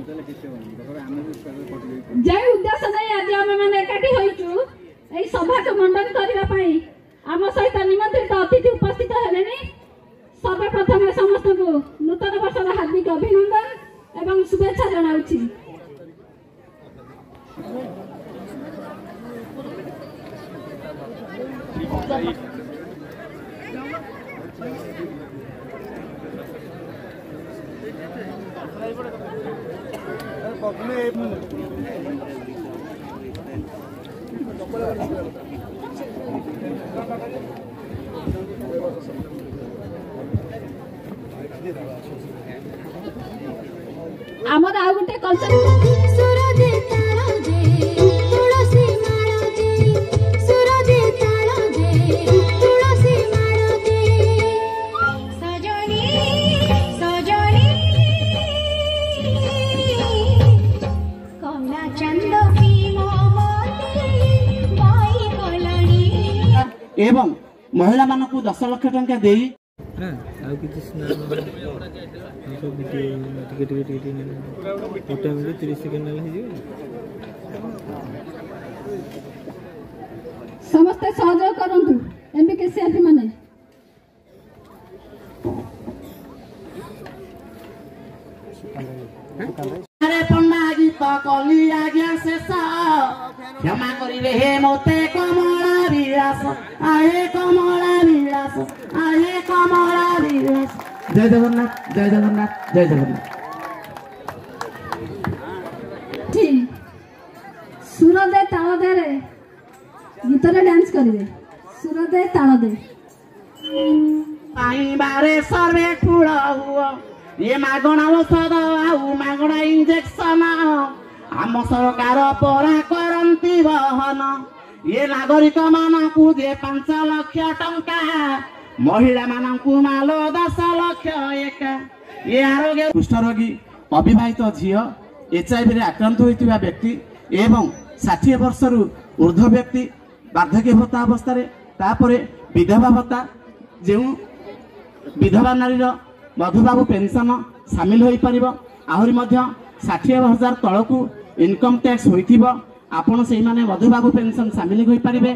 उद्देश्य नहीं आज आम मैंने एकाठी होइचु एई सभा को मंडन करबा पई आम सहित निमंत्रित अतिथि उपस्थित हेलेनी। सर्वप्रथम समस्त को नूतन वर्ष हार्दिक अभिनंदन एवं शुभेच्छा जनाउछि। आमर आ गोटे कल्चर एवं महिला मान को 10 लाख टंका दे समस्त सहयोग करंतु एमबीकेसीआरपी माने अरे पन्ना गीत कली आज्ञा शेष क्षमा करिवे हे मोते कमला विलास आहे कमला विलास आहे कमला विलास। जय जगन्नाथ जय जगन्नाथ जय जगन्नाथ। ठीक सुर दे ताल दे रे गीत रे डांस करिवे सुर दे ताल दे पाई बारे सर्वे ठुळ हुआ ये मागणा औषध आउ मागणा इंजेक्शन आम सरकार परा करती बहन ये नागरिक मानकू जे 5 लाख टंका महिला मानकू माल 10 लाख एक ये आरोग्य कुष्ठ रोगी अविवाहित झील HIV रे आक्रांत होइतिबा व्यक्ति एवं 60 वर्ष रु ऊर्ध्व व्यक्ति वार्धक्य भत्ता अवस्था तापरे विधवा भत्ता जो विधवा नारी मधुबाबू पेंशन सामिल हो पारिबो आहुरी मध्य 60,000 तलकू इनकम टैक्स होइथिबो आपण सेही माने मधुबाबू पेंशन सामिल हो पारिबे।